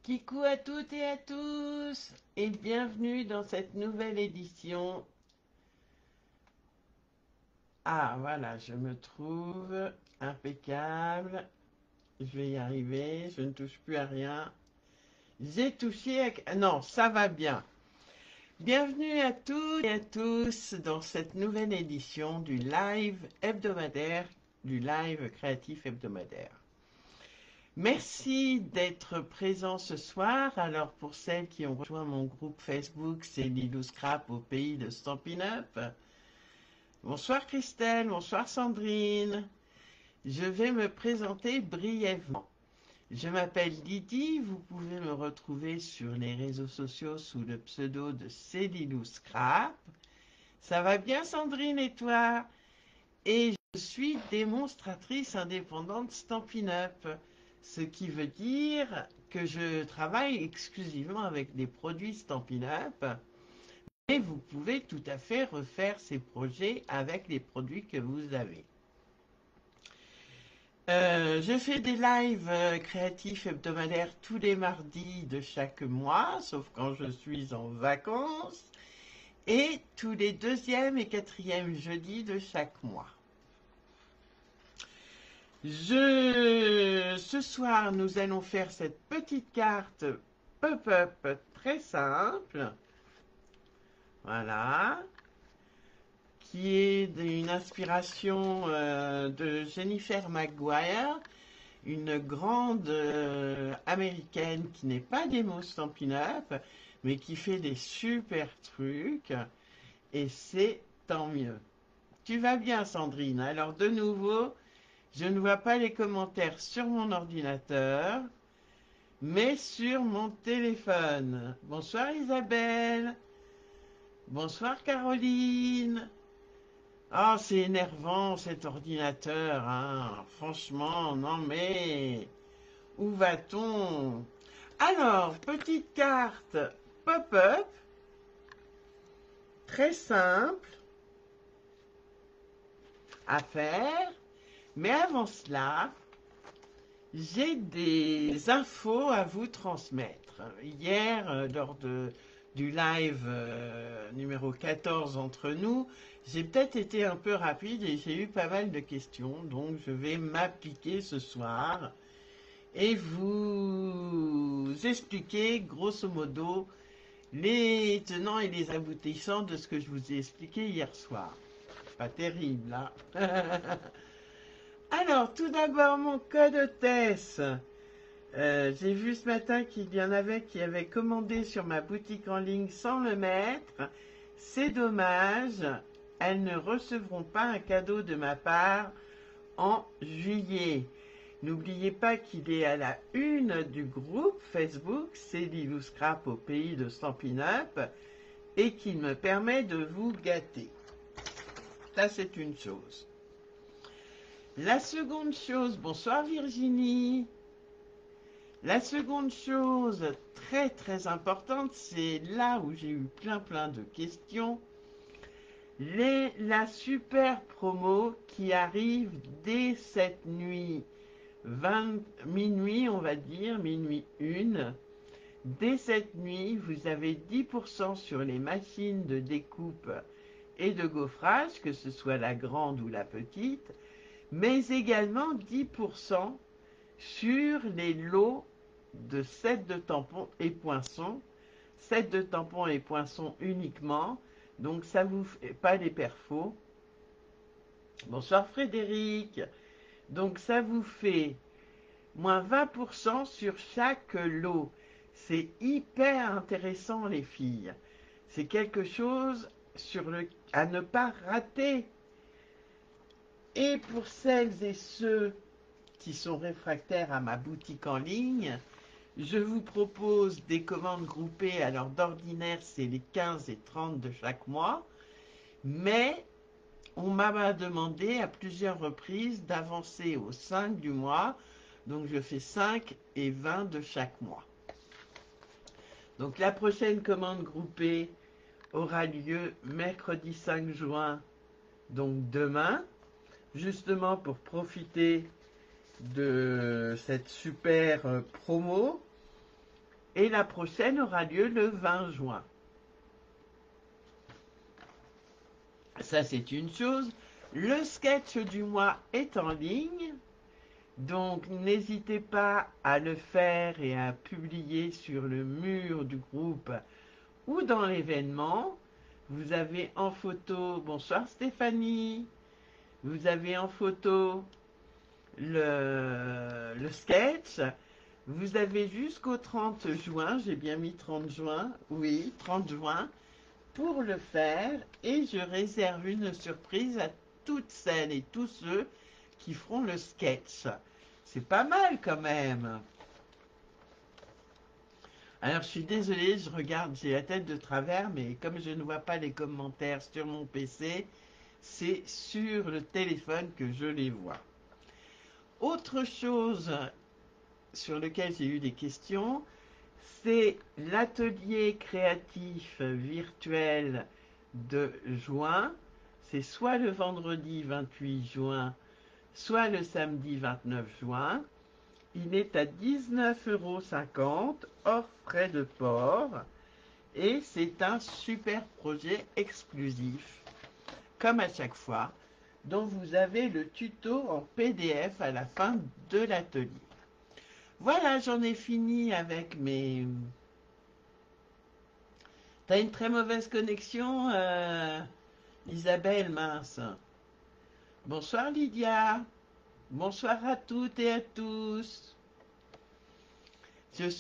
Kikou à toutes et à tous et bienvenue dans cette nouvelle édition. Ah voilà, je me trouve impeccable. Je vais y arriver, je ne touche plus à rien. J'ai touché à... Non, ça va bien. Bienvenue à toutes et à tous dans cette nouvelle édition du live hebdomadaire, du live créatif hebdomadaire. Merci d'être présents ce soir. Alors pour celles qui ont rejoint mon groupe Facebook, c'est Lilou Scrap au pays de Stampin' Up. Bonsoir Christelle, bonsoir Sandrine. Je vais me présenter brièvement. Je m'appelle Lydie, vous pouvez me retrouver sur les réseaux sociaux sous le pseudo de C'est Lilou Scrap. Ça va bien Sandrine et toi? Et je suis démonstratrice indépendante Stampin' Up, ce qui veut dire que je travaille exclusivement avec des produits Stampin' Up, mais vous pouvez tout à fait refaire ces projets avec les produits que vous avez. Je fais des lives créatifs hebdomadaires tous les mardis de chaque mois, sauf quand je suis en vacances, et tous les deuxième et quatrième jeudis de chaque mois. Ce soir, nous allons faire cette petite carte pop-up très simple, voilà, qui est d'une inspiration de Jennifer Maguire, une grande américaine qui n'est pas des mots Stampin' Up, mais qui fait des super trucs, et c'est tant mieux. Tu vas bien, Sandrine? Alors, de nouveau, je ne vois pas les commentaires sur mon ordinateur, mais sur mon téléphone. Bonsoir Isabelle. Bonsoir Caroline. Ah, c'est énervant cet ordinateur, hein. Franchement, non mais où va-t-on? Alors, petite carte pop-up, très simple à faire. Mais avant cela, j'ai des infos à vous transmettre. Hier, du live numéro 14 entre nous, j'ai peut-être été un peu rapide et j'ai eu pas mal de questions, donc je vais m'appliquer ce soir et vous expliquer grosso modo les tenants et les aboutissants de ce que je vous ai expliqué hier soir. Pas terrible, là. Alors, tout d'abord, mon code hôtesse. J'ai vu ce matin qu'il y en avait qui avaient commandé sur ma boutique en ligne sans le mettre. C'est dommage. Elles ne recevront pas un cadeau de ma part en juillet. N'oubliez pas qu'il est à la une du groupe Facebook, c'est Lilou Scrap au pays de Stampin' Up, et qu'il me permet de vous gâter. Ça, c'est une chose. La seconde chose, bonsoir Virginie. La seconde chose très très importante, c'est là où j'ai eu plein de questions, la super promo qui arrive dès cette nuit, minuit on va dire, minuit 1. Dès cette nuit, vous avez 10% sur les machines de découpe et de gaufrage, que ce soit la grande ou la petite, mais également 10% sur les lots de sets de tampons et poinçons, sets de tampons et poinçons uniquement, donc ça vous fait pas les perfos. Bonsoir Frédéric. Donc ça vous fait moins 20% sur chaque lot. C'est hyper intéressant les filles. C'est quelque chose à ne pas rater. Et pour celles et ceux qui sont réfractaires à ma boutique en ligne, je vous propose des commandes groupées. Alors d'ordinaire, c'est les 15 et 30 de chaque mois. Mais on m'a demandé à plusieurs reprises d'avancer au 5 du mois. Donc je fais 5 et 20 de chaque mois. Donc la prochaine commande groupée aura lieu mercredi 5 juin, donc demain, justement pour profiter de cette super promo. Et la prochaine aura lieu le 20 juin. Ça, c'est une chose. Le sketch du mois est en ligne. Donc, n'hésitez pas à le faire et à publier sur le mur du groupe ou dans l'événement. Vous avez en photo, bonsoir Stéphanie, vous avez en photo le sketch. Vous avez jusqu'au 30 juin, j'ai bien mis 30 juin, oui, 30 juin, pour le faire. Et je réserve une surprise à toutes celles et tous ceux qui feront le sketch. C'est pas mal quand même. Alors je suis désolée, je regarde, j'ai la tête de travers, mais comme je ne vois pas les commentaires sur mon PC, c'est sur le téléphone que je les vois. Autre chose sur lequel j'ai eu des questions, c'est l'atelier créatif virtuel de juin. C'est soit le vendredi 28 juin, soit le samedi 29 juin. Il est à 19,50 € hors frais de port et c'est un super projet exclusif, comme à chaque fois, dont vous avez le tuto en PDF à la fin de l'atelier. Voilà, j'en ai fini avec mes... T'as une très mauvaise connexion, Isabelle, mince. Bonsoir Lydia. Bonsoir à toutes et à tous.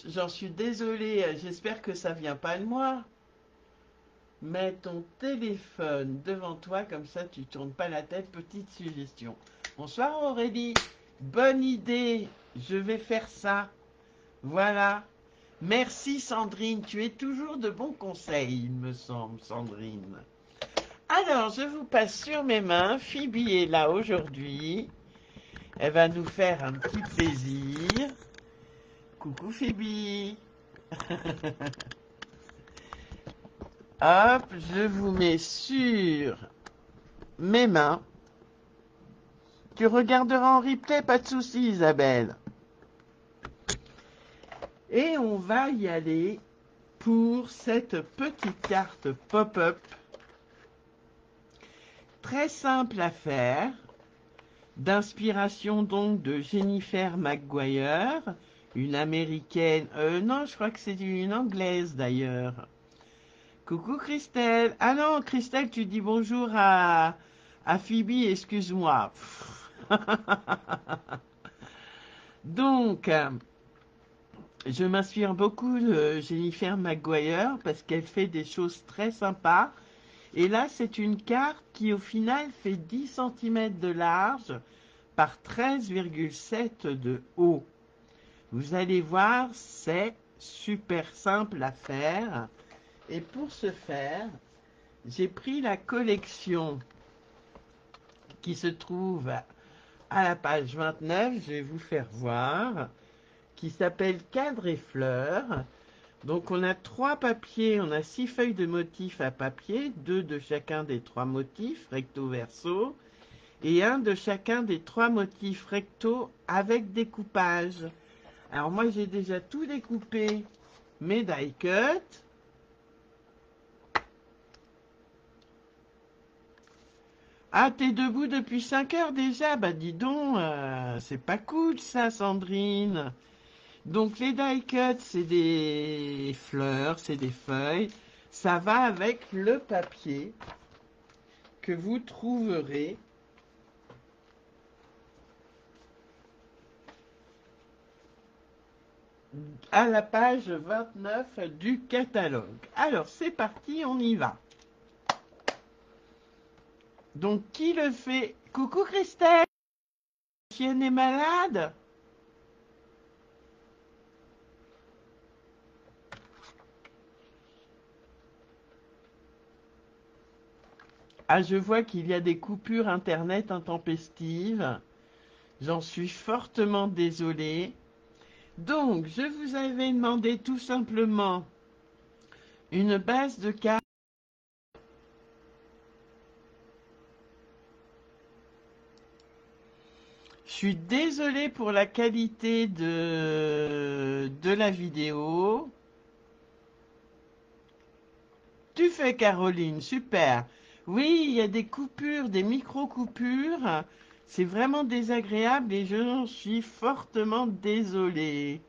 J'en suis désolée, j'espère que ça vient pas de moi. Mets ton téléphone devant toi, comme ça tu tournes pas la tête, petite suggestion. Bonsoir Aurélie, bonne idée, je vais faire ça. Voilà. Merci Sandrine, tu es toujours de bons conseils, il me semble, Sandrine. Alors, je vous passe sur mes mains. Phoebe est là aujourd'hui. Elle va nous faire un petit plaisir. Coucou Phoebe. Hop, je vous mets sur mes mains. Tu regarderas en replay, pas de souci Isabelle. Et on va y aller pour cette petite carte pop-up. Très simple à faire. D'inspiration donc de Jennifer McGuire, une américaine. Non, je crois que c'est une anglaise d'ailleurs. Coucou Christelle. Ah non, Christelle, tu dis bonjour à Phoebe, excuse-moi. Donc, je m'inspire beaucoup de Jennifer McGuire parce qu'elle fait des choses très sympas. Et là, c'est une carte qui au final fait 10 cm de large par 13,7 de haut. Vous allez voir, c'est super simple à faire. Et pour ce faire, j'ai pris la collection qui se trouve à la page 29, je vais vous faire voir, qui s'appelle Cadre et fleurs. Donc on a 3 papiers, on a 6 feuilles de motifs à papier, 2 de chacun des 3 motifs, recto verso, et un de chacun des 3 motifs recto avec découpage. Alors moi j'ai déjà tout découpé, mes die cut. Ah, t'es debout depuis 5 heures déjà? Bah dis donc, c'est pas cool ça Sandrine. Donc les die cut c'est des fleurs, c'est des feuilles. Ça va avec le papier que vous trouverez à la page 29 du catalogue. Alors c'est parti, on y va. Donc qui le fait? Coucou Christelle, la chienne est malade? Ah, je vois qu'il y a des coupures internet intempestives. J'en suis fortement désolée. Donc, je vous avais demandé tout simplement une base de cartes. Je suis désolée pour la qualité de la vidéo. tu fais, Caroline, super. Oui, il y a des coupures, des micro-coupures. C'est vraiment désagréable et je suis fortement désolée.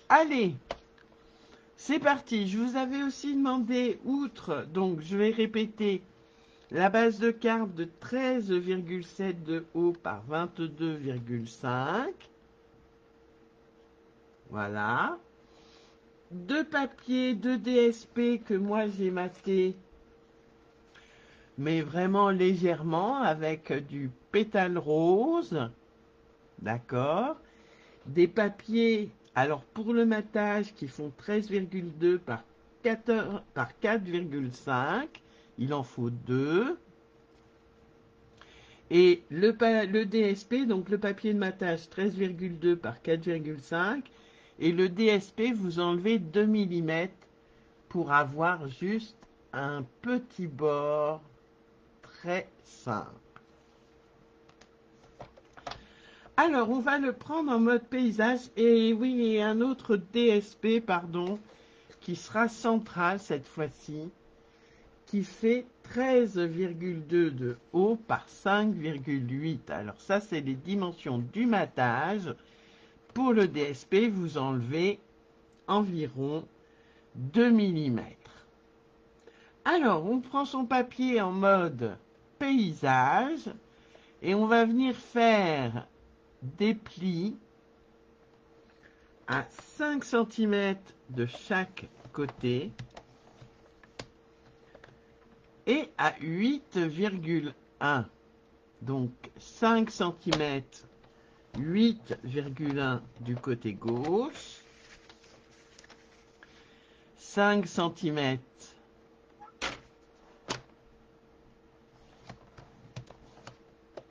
Allez, c'est parti. Je vous avais aussi demandé, outre, donc je vais répéter, la base de carte de 13,7 de haut par 22,5. Voilà. Deux papiers, deux DSP que moi j'ai maté, mais vraiment légèrement avec du pétale rose. D'accord. Des papiers, alors pour le matage, qui font 13,2 par 4,5. Il en faut deux. Et le DSP, donc le papier de matage 13,2 par 4,5. Et le DSP, vous enlevez 2 mm pour avoir juste un petit bord très simple. Alors, on va le prendre en mode paysage. Et oui, et un autre DSP, pardon, qui sera central cette fois-ci, qui fait 13,2 de haut par 5,8. Alors ça, c'est les dimensions du matage. Pour le DSP, vous enlevez environ 2 mm. Alors, on prend son papier en mode paysage et on va venir faire des plis à 5 cm de chaque côté et à 8,1. Donc 5 cm, 8,1 du côté gauche, 5 cm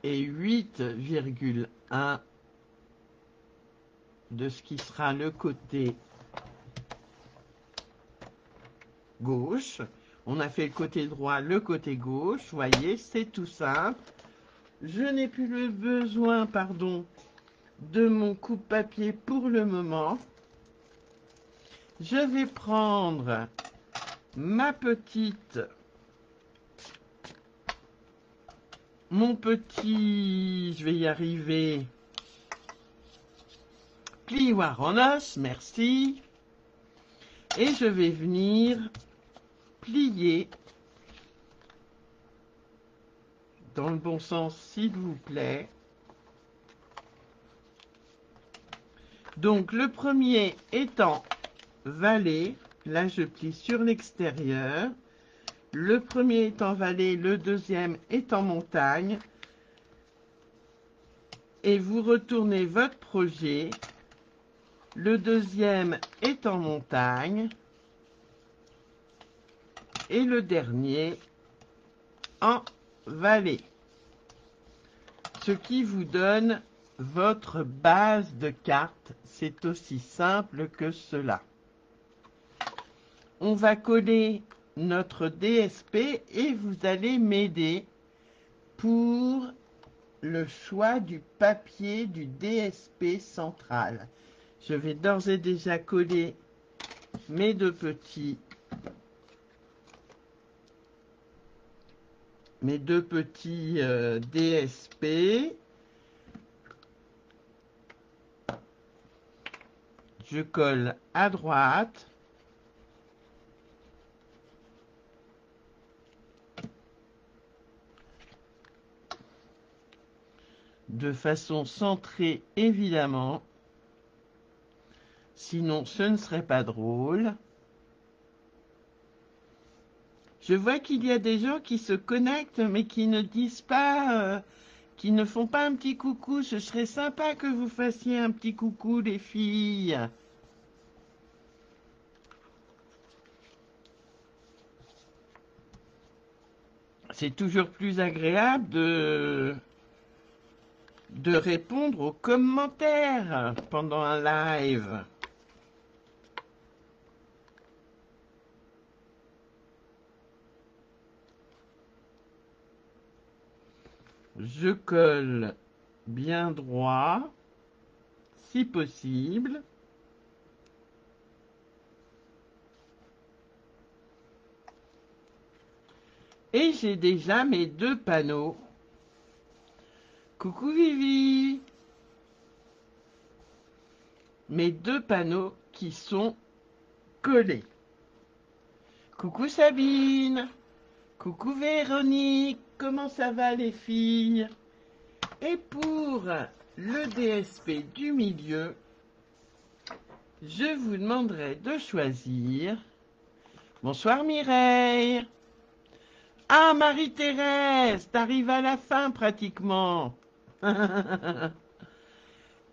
et 8,1 de ce qui sera le côté gauche. On a fait le côté droit, le côté gauche. Vous voyez, c'est tout simple. Je n'ai plus le besoin, pardon, de mon coupe-papier pour le moment. Je vais prendre mon petit, je vais y arriver, plioir en os, merci. Et je vais venir plier dans le bon sens, s'il vous plaît. Donc, le premier étant vallée, là je plie sur l'extérieur. Le premier est en vallée, le deuxième est en montagne. Et vous retournez votre projet. Le deuxième est en montagne. Et le dernier en vallée. Ce qui vous donne votre base de carte. C'est aussi simple que cela. On va coller notre DSP et vous allez m'aider pour le choix du papier du DSP central. Je vais d'ores et déjà coller mes deux petits DSP. Je colle à droite. De façon centrée, évidemment. Sinon, ce ne serait pas drôle. Je vois qu'il y a des gens qui se connectent, mais qui ne disent pas, qui ne font pas un petit coucou. Ce serait sympa que vous fassiez un petit coucou, les filles. C'est toujours plus agréable de répondre aux commentaires pendant un live. Je colle bien droit, si possible. Et j'ai déjà mes 2 panneaux. Coucou Vivi. Mes 2 panneaux qui sont collés. Coucou Sabine. Coucou Véronique. Comment ça va les filles? Et pour le DSP du milieu, je vous demanderai de choisir. Bonsoir Mireille. Ah Marie-Thérèse, t'arrives à la fin pratiquement.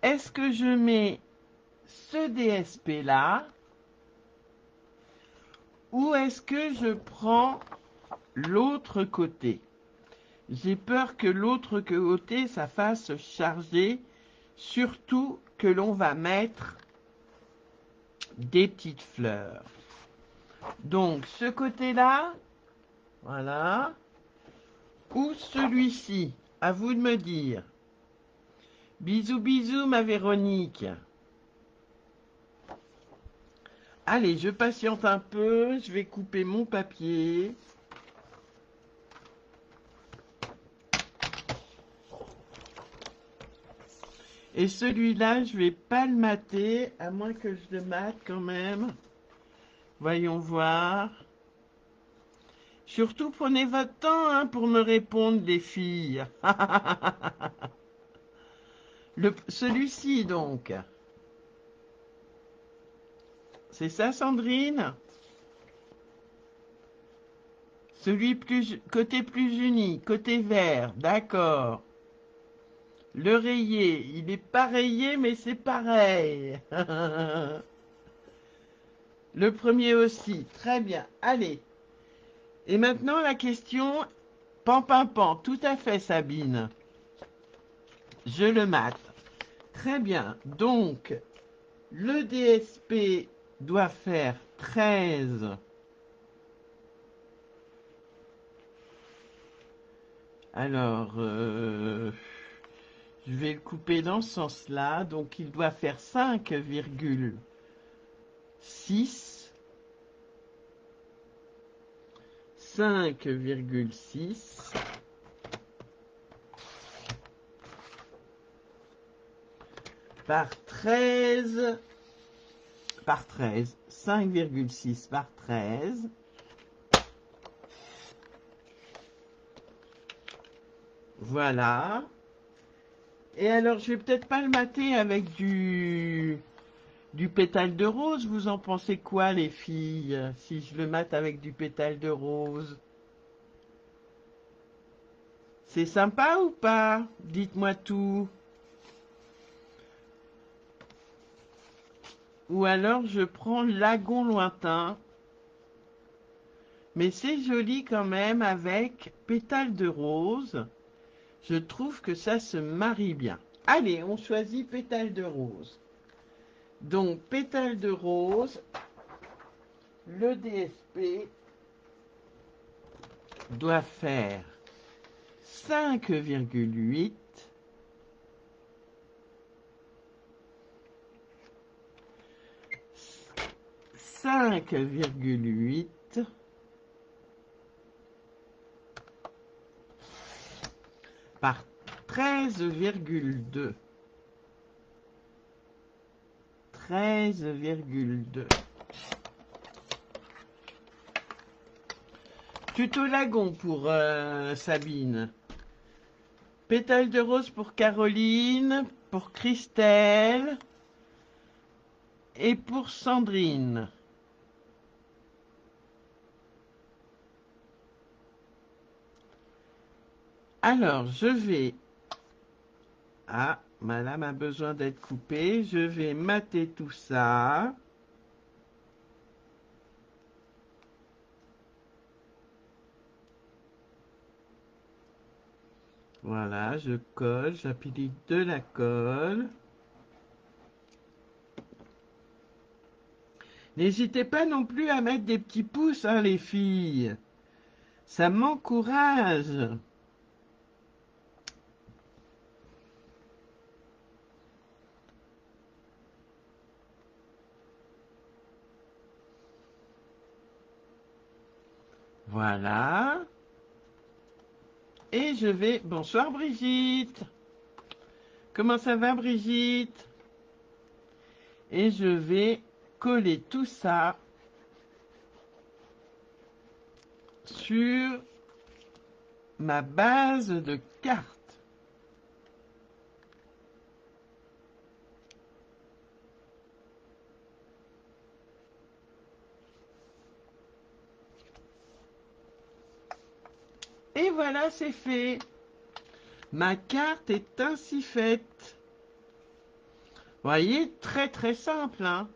Est-ce que je mets ce DSP là ou est-ce que je prends l'autre côté? J'ai peur que l'autre côté ça fasse charger, surtout que l'on va mettre des petites fleurs. Donc ce côté là, voilà, ou celui-ci, à vous de me dire. Bisous bisous ma Véronique. Allez, je patiente un peu, je vais couper mon papier. Et celui-là, je vais pas le mater, à moins que je le mate quand même. Voyons voir. Surtout, prenez votre temps hein, pour me répondre, les filles. Celui-ci, donc. C'est ça, Sandrine? Celui côté plus uni, côté vert, d'accord. Le rayé, il est pas rayé, mais c'est pareil. Le premier aussi, très bien. Allez. Et maintenant, la question, pan, pan, pan, tout à fait, Sabine. Je le mate. Très bien. Donc, le DSP doit faire 13. Alors, je vais le couper dans ce sens-là. Donc, il doit faire 5,6. 5,6 par 13 5,6 par 13. Voilà. Et alors, je vais peut-être pas le mater avec du pétale de rose. Vous en pensez quoi, les filles, si je le mate avec du pétale de rose? C'est sympa ou pas? Dites-moi tout. Ou alors, je prends lagon lointain. Mais c'est joli quand même avec pétale de rose. Je trouve que ça se marie bien. Allez, on choisit pétale de rose. Donc, pétale de rose, le DSP doit faire 5,8 5,8 par 13,2. 13,2. Tuto lagon pour Sabine. Pétale de rose pour Caroline, pour Christelle et pour Sandrine. Alors, je vais... Ah, madame a besoin d'être coupée. Je vais mater tout ça. Voilà, je colle, j'applique de la colle. N'hésitez pas non plus à mettre des petits pouces, hein, les filles. Ça m'encourage. Voilà. Et je vais... Bonsoir Brigitte. Comment ça va Brigitte? Et je vais coller tout ça sur ma base de cartes. Et voilà, c'est fait. Ma carte est ainsi faite. Vous voyez, très très simple, hein.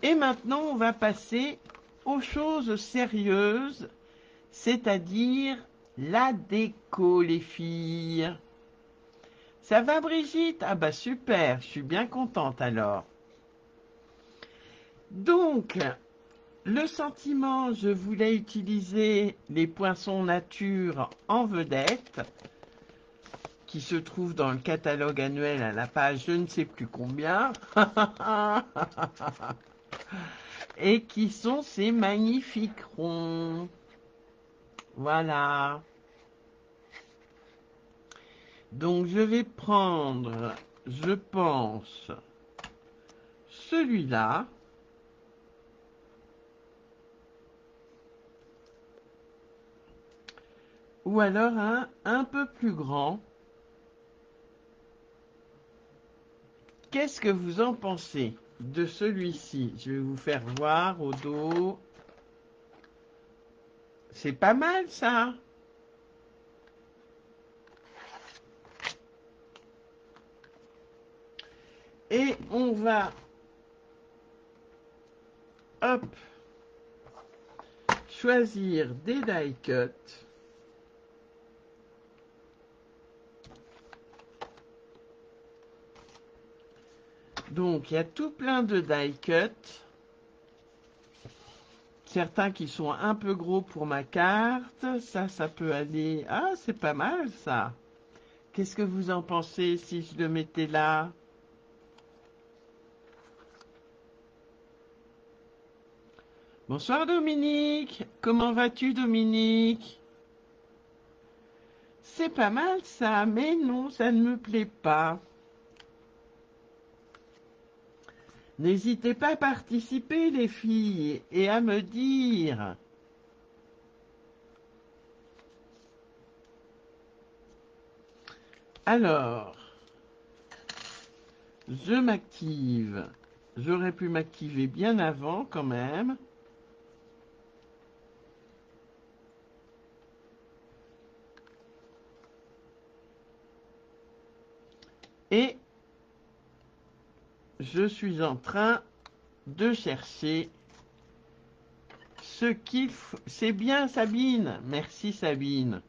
Et maintenant, on va passer aux choses sérieuses, c'est-à-dire la déco, les filles. Ça va, Brigitte? Ah bah super, je suis bien contente alors. Donc, le sentiment, je voulais utiliser les poinçons nature en vedette, qui se trouvent dans le catalogue annuel à la page je ne sais plus combien, et qui sont ces magnifiques ronds. Voilà. Donc je vais prendre, je pense, celui-là. Ou alors un peu plus grand. Qu'est-ce que vous en pensez de celui-ci? Je vais vous faire voir au dos. C'est pas mal ça. Et on va, hop, choisir des die cuts. Donc il y a tout plein de die cuts. Certains qui sont un peu gros pour ma carte. Ça peut aller... Ah, c'est pas mal ça. Qu'est-ce que vous en pensez si je le mettais là? Bonsoir Dominique. Comment vas-tu Dominique? C'est pas mal ça, mais non, ça ne me plaît pas. N'hésitez pas à participer les filles et à me dire. Alors, je m'active. J'aurais pu m'activer bien avant quand même. Et je suis en train de chercher ce qu'il faut. C'est bien Sabine. Merci Sabine.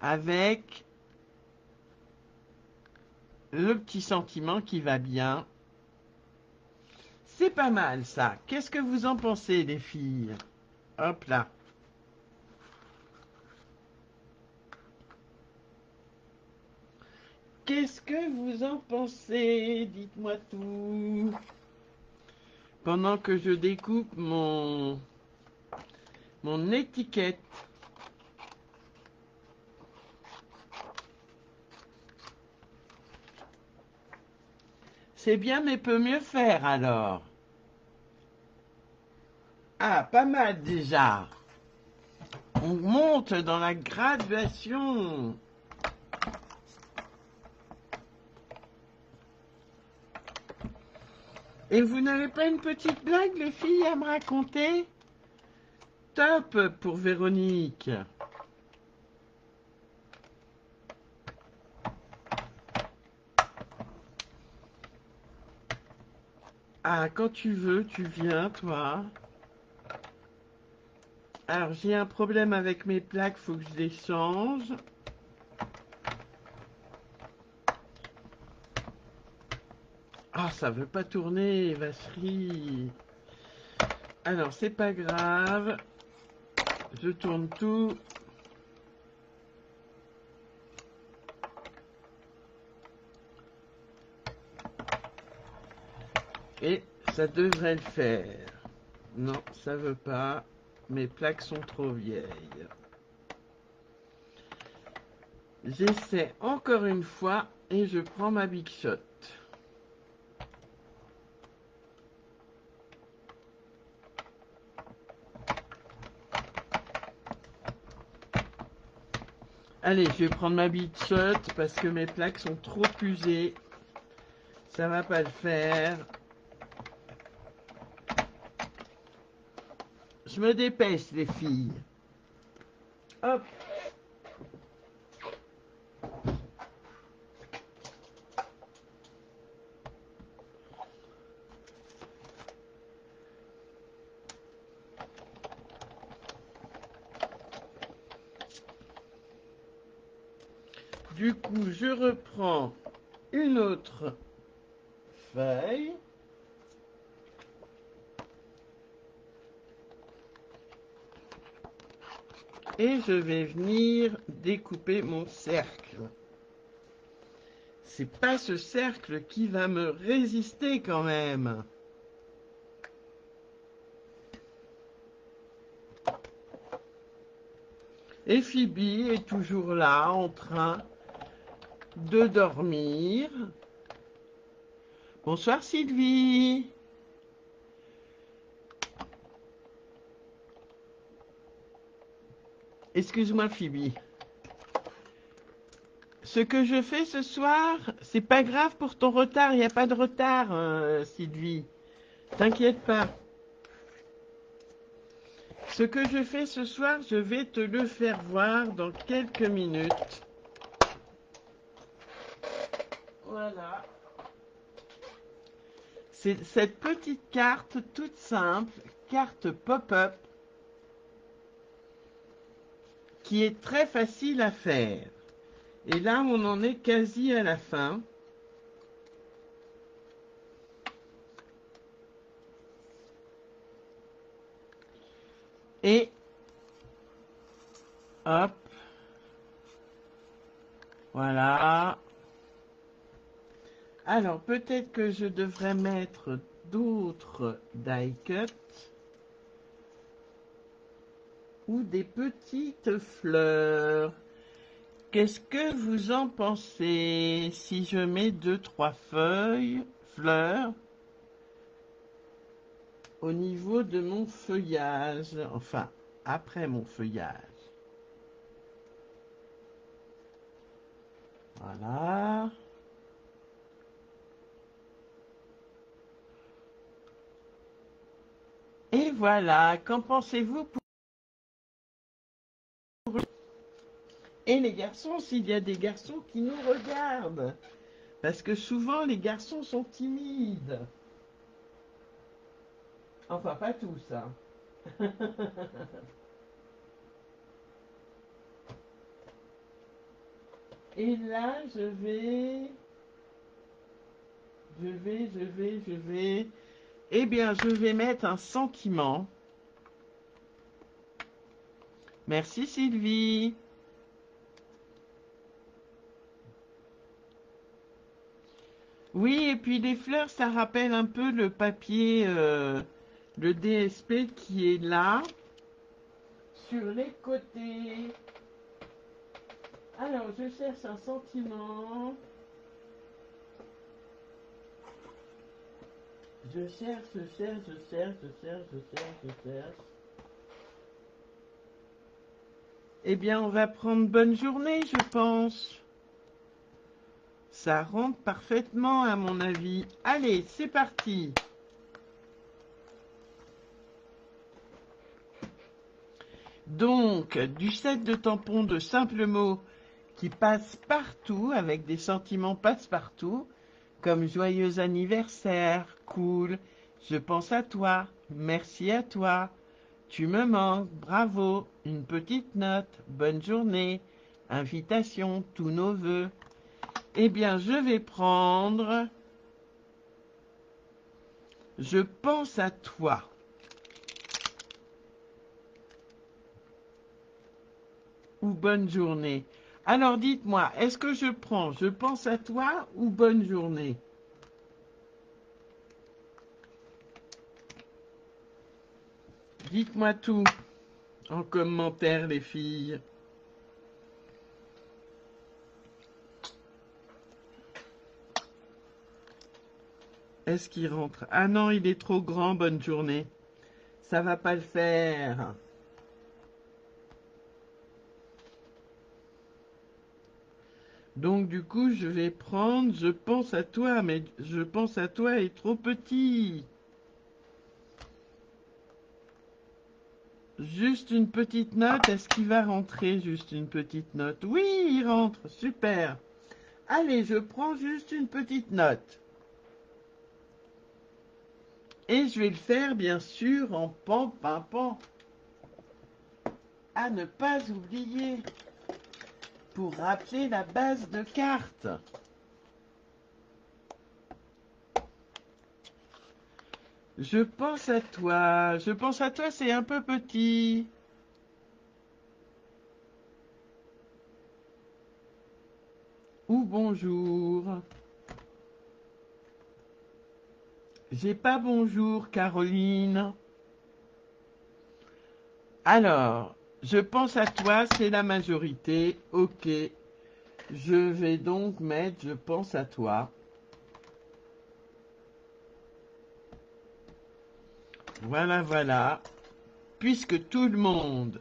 Avec le petit sentiment qui va bien. C'est pas mal ça. Qu'est-ce que vous en pensez les filles? Hop là. Qu'est-ce que vous en pensez? Dites-moi tout. Pendant que je découpe mon étiquette. C'est bien mais peut mieux faire alors. Ah, pas mal déjà. On monte dans la graduation. Et vous n'avez pas une petite blague, les filles, à me raconter? Top pour Véronique. Ah, quand tu veux, tu viens, toi. Alors, j'ai un problème avec mes plaques, faut que je les change. Ah, ça veut pas tourner, vacherie. Alors, c'est pas grave. Je tourne tout. Et ça devrait le faire. Non, ça veut pas. Mes plaques sont trop vieilles. J'essaie encore une fois et je prends ma Big Shot. Allez, je vais prendre ma Big Shot parce que mes plaques sont trop usées. Ça va pas le faire. Je me dépêche, les filles. Hop. Du coup, je reprends une autre feuille. Et je vais venir découper mon cercle. C'est pas ce cercle qui va me résister quand même. Et Phoebe est toujours là en train de dormir. Bonsoir Sylvie. Excuse-moi Phoebe. Ce que je fais ce soir, c'est pas grave pour ton retard, il n'y a pas de retard, Sylvie. T'inquiète pas. Ce que je fais ce soir, je vais te le faire voir dans quelques minutes. Voilà. C'est cette petite carte toute simple, carte pop-up, qui est très facile à faire. Et là, on en est quasi à la fin. Et hop, voilà. Alors, peut-être que je devrais mettre d'autres die cuts ou des petites fleurs. Qu'est-ce que vous en pensez si je mets 2-3 fleurs au niveau de mon feuillage, enfin, après mon feuillage. Voilà. Et voilà, qu'en pensez-vous pour... Et les garçons, s'il y a des garçons qui nous regardent, parce que souvent les garçons sont timides. Enfin, pas tous, hein. Et là, je vais... Eh bien, je vais mettre un sentiment. Merci Sylvie. Oui, et puis les fleurs, ça rappelle un peu le papier, le DSP qui est là, sur les côtés. Alors, je cherche un sentiment. Je cherche. Eh bien, on va prendre bonne journée, je pense. Ça rentre parfaitement à mon avis. Allez, c'est parti. Donc, du set de tampons de simples mots qui passent partout, avec des sentiments passe-partout, comme joyeux anniversaire, cool, je pense à toi, merci à toi, tu me manques, bravo, une petite note, bonne journée, invitation, tous nos vœux. Eh bien, je vais prendre je pense à toi. Ou bonne journée. Alors dites-moi, est-ce que je prends je pense à toi ou bonne journée? Dites-moi tout en commentaire, les filles. Est-ce qu'il rentre? Ah non, il est trop grand, bonne journée. Ça va pas le faire. Donc du coup, je vais prendre, je pense à toi, mais je pense à toi est trop petit. Juste une petite note, est-ce qu'il va rentrer juste une petite note? Oui, il rentre, super. Allez, je prends juste une petite note. Et je vais le faire, bien sûr, en pan. À ne pas oublier, pour rappeler la base de cartes. Je pense à toi, c'est un peu petit. Ou bonjour. J'ai pas bonjour, Caroline. Alors, je pense à toi, c'est la majorité. Ok. Je vais donc mettre je pense à toi. Voilà, voilà. Puisque tout le monde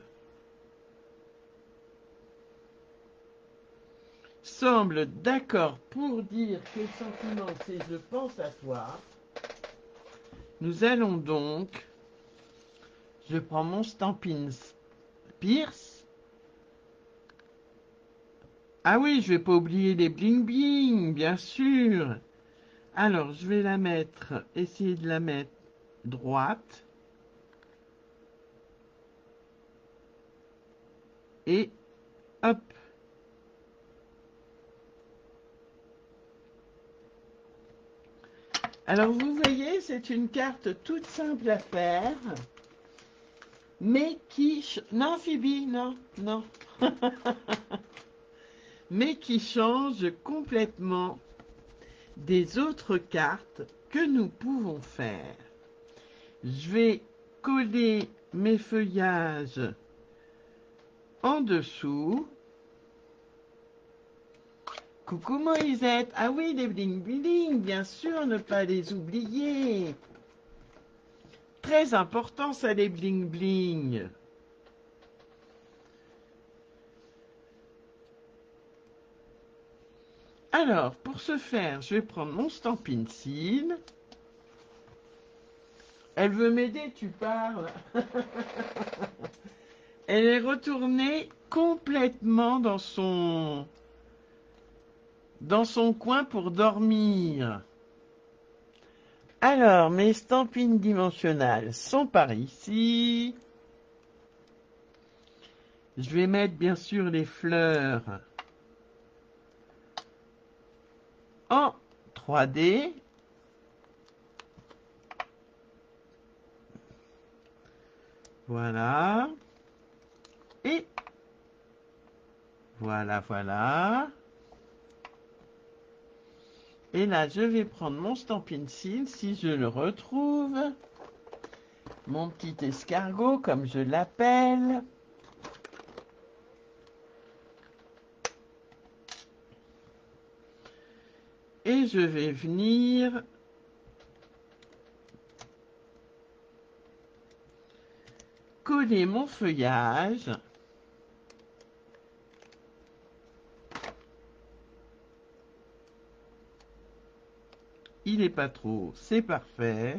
semble d'accord pour dire que le sentiment c'est je pense à toi, nous allons donc, je prends mon Stampin' Pierce. Ah oui, je vais pas oublier les bling bling, bien sûr. Alors, je vais la mettre, essayer de la mettre droite. Et hop. Alors, vous voyez, c'est une carte toute simple à faire. Mais qui... Non, Phoebe, non, non. Mais qui change complètement des autres cartes que nous pouvons faire. Je vais coller mes feuillages en dessous. Coucou Moïsette. Ah oui, les bling bling, bien sûr, ne pas les oublier. Très important ça, les bling bling. Alors, pour ce faire, je vais prendre mon Stampin' Seal. Elle veut m'aider, tu parles. Elle est retournée complètement dans son coin pour dormir. Alors, mes stampines dimensionnelles sont par ici. Je vais mettre bien sûr les fleurs en 3D. Voilà. Et voilà, voilà. Et là, je vais prendre mon Stampin' Seal, si je le retrouve. Mon petit escargot, comme je l'appelle. Et je vais venir coller mon feuillage. Il n'est pas trop, c'est parfait.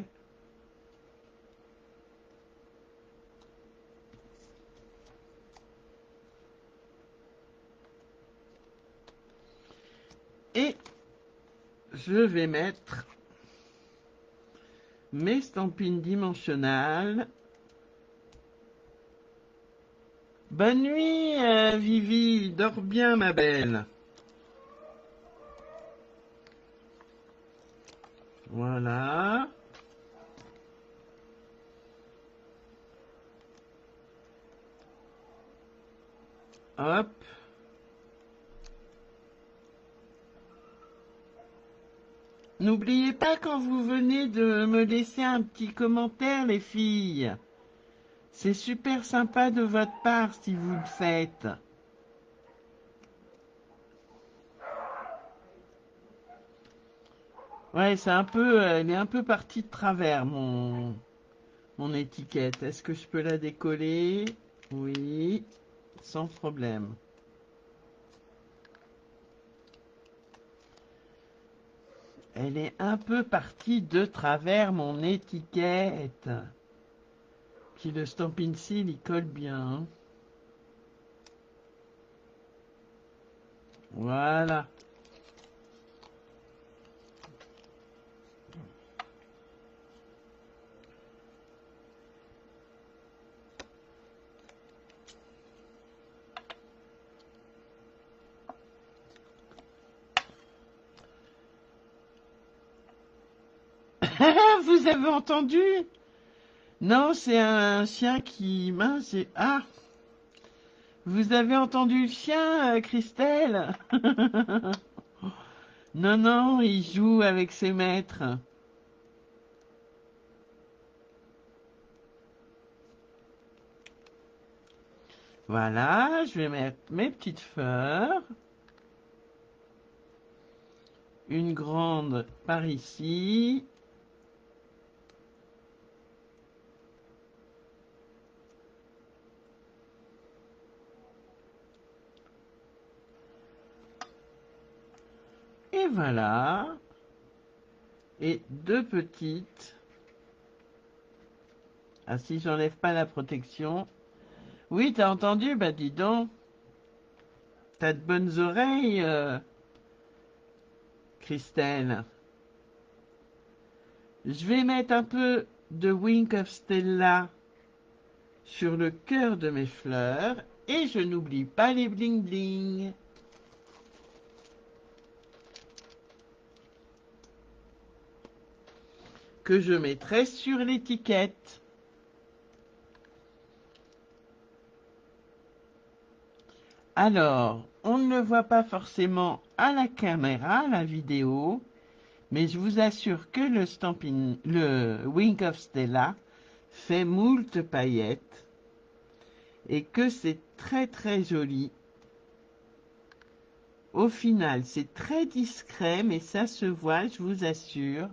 Et je vais mettre mes stampines dimensionnelles. Bonne nuit, Vivi, dors bien, ma belle. Voilà. Hop. N'oubliez pas quand vous venez de me laisser un petit commentaire, les filles. C'est super sympa de votre part si vous le faites. Ouais, c'est un peu, elle est un peu partie de travers, mon étiquette. Est-ce que je peux la décoller? Oui, sans problème. Elle est un peu partie de travers, mon étiquette. Puis le Stampin' Seal, il colle bien, hein. Voilà. Vous avez entendu? Non, c'est un chien qui... Mince, ah, vous avez entendu le chien, Christelle? Non, non, il joue avec ses maîtres. Voilà, je vais mettre mes petites fleurs. Une grande par ici. Et voilà. Et deux petites. Ah, si j'enlève pas la protection. Oui, t'as entendu? Bah dis donc. T'as de bonnes oreilles, Christelle. Je vais mettre un peu de Wink of Stella sur le cœur de mes fleurs. Et je n'oublie pas les bling bling que je mettrai sur l'étiquette. Alors, on ne le voit pas forcément à la caméra, la vidéo, mais je vous assure que le Wink of Stella fait moult paillettes et que c'est très très joli. Au final, c'est très discret, mais ça se voit, je vous assure.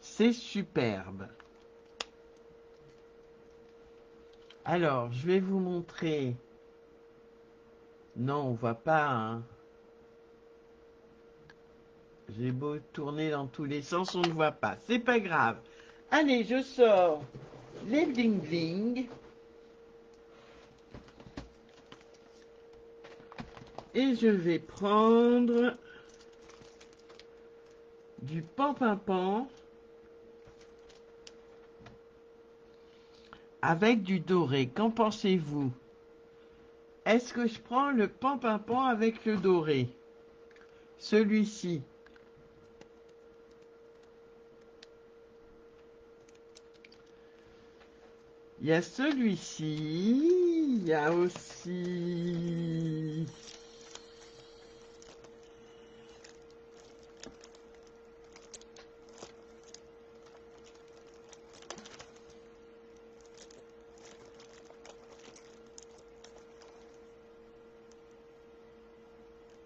C'est superbe. Alors, je vais vous montrer. Non, on voit pas, hein. J'ai beau tourner dans tous les sens, on ne voit pas. C'est pas grave. Allez, je sors les bling bling. Et je vais prendre du pan avec du doré. Qu'en pensez-vous? Est-ce que je prends le pan avec le doré? Celui-ci. Il y a celui-ci. Il y a aussi...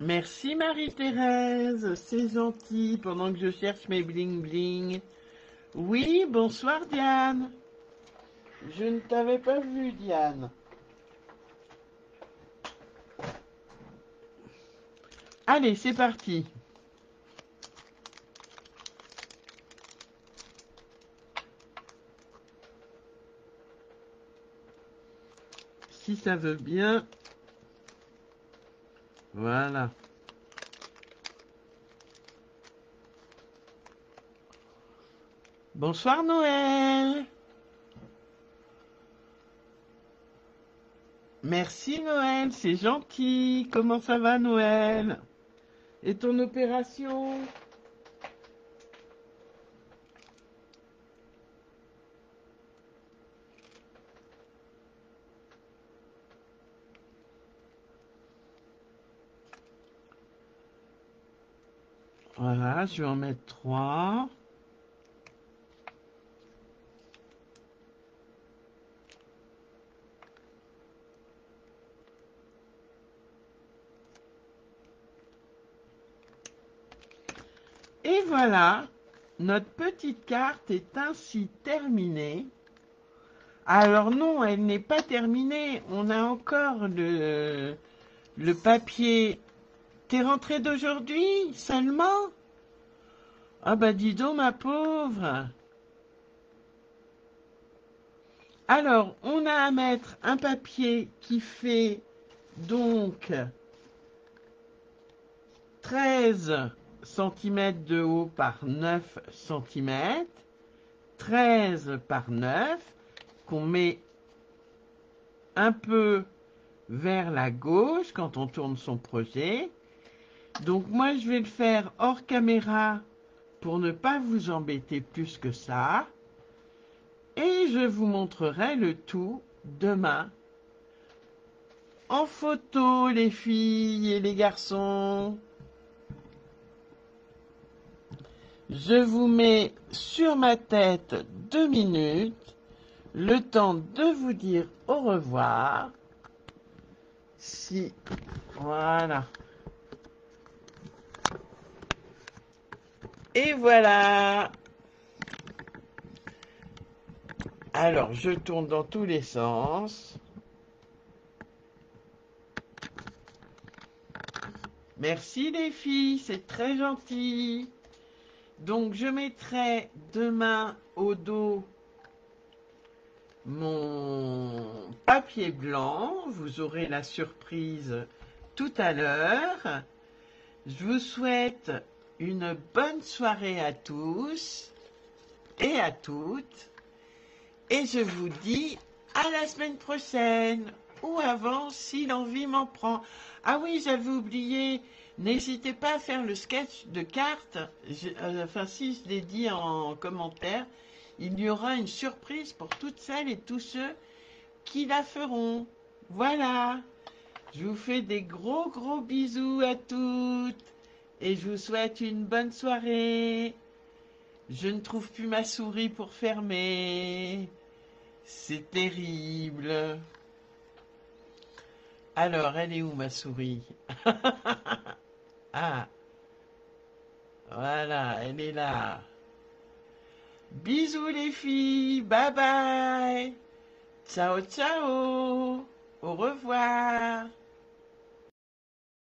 Merci Marie-Thérèse, c'est gentil, pendant que je cherche mes bling bling. Oui, bonsoir Diane. Je ne t'avais pas vu Diane. Allez, c'est parti. Si ça veut bien. Voilà. Bonsoir Noël. Merci Noël, c'est gentil. Comment ça va Noël? Et ton opération? Voilà, je vais en mettre 3. Et voilà, notre petite carte est ainsi terminée. Alors non, elle n'est pas terminée. On a encore le papier. T'es rentrée d'aujourd'hui seulement? Ah bah dis donc ma pauvre. Alors, on a à mettre un papier qui fait donc 13 cm de haut par 9 cm, 13 par 9, qu'on met un peu vers la gauche quand on tourne son projet. Donc moi, je vais le faire hors caméra pour ne pas vous embêter plus que ça. Et je vous montrerai le tout demain. En photo, les filles et les garçons. Je vous mets sur ma tête 2 minutes, le temps de vous dire au revoir. Si, voilà. Et voilà. Alors, je tourne dans tous les sens. Merci les filles, c'est très gentil. Donc, je mettrai demain au dos mon papier blanc. Vous aurez la surprise tout à l'heure. Je vous souhaite une bonne soirée à tous et à toutes. Et je vous dis à la semaine prochaine, ou avant si l'envie m'en prend. Ah oui, j'avais oublié, n'hésitez pas à faire le sketch de cartes. Enfin, si je l'ai dit en commentaire, il y aura une surprise pour toutes celles et tous ceux qui la feront. Voilà, je vous fais des gros gros bisous à toutes et je vous souhaite une bonne soirée. Je ne trouve plus ma souris pour fermer. C'est terrible. Alors, elle est où ma souris? Ah, voilà, elle est là. Bisous les filles, bye bye. Ciao, ciao. Au revoir.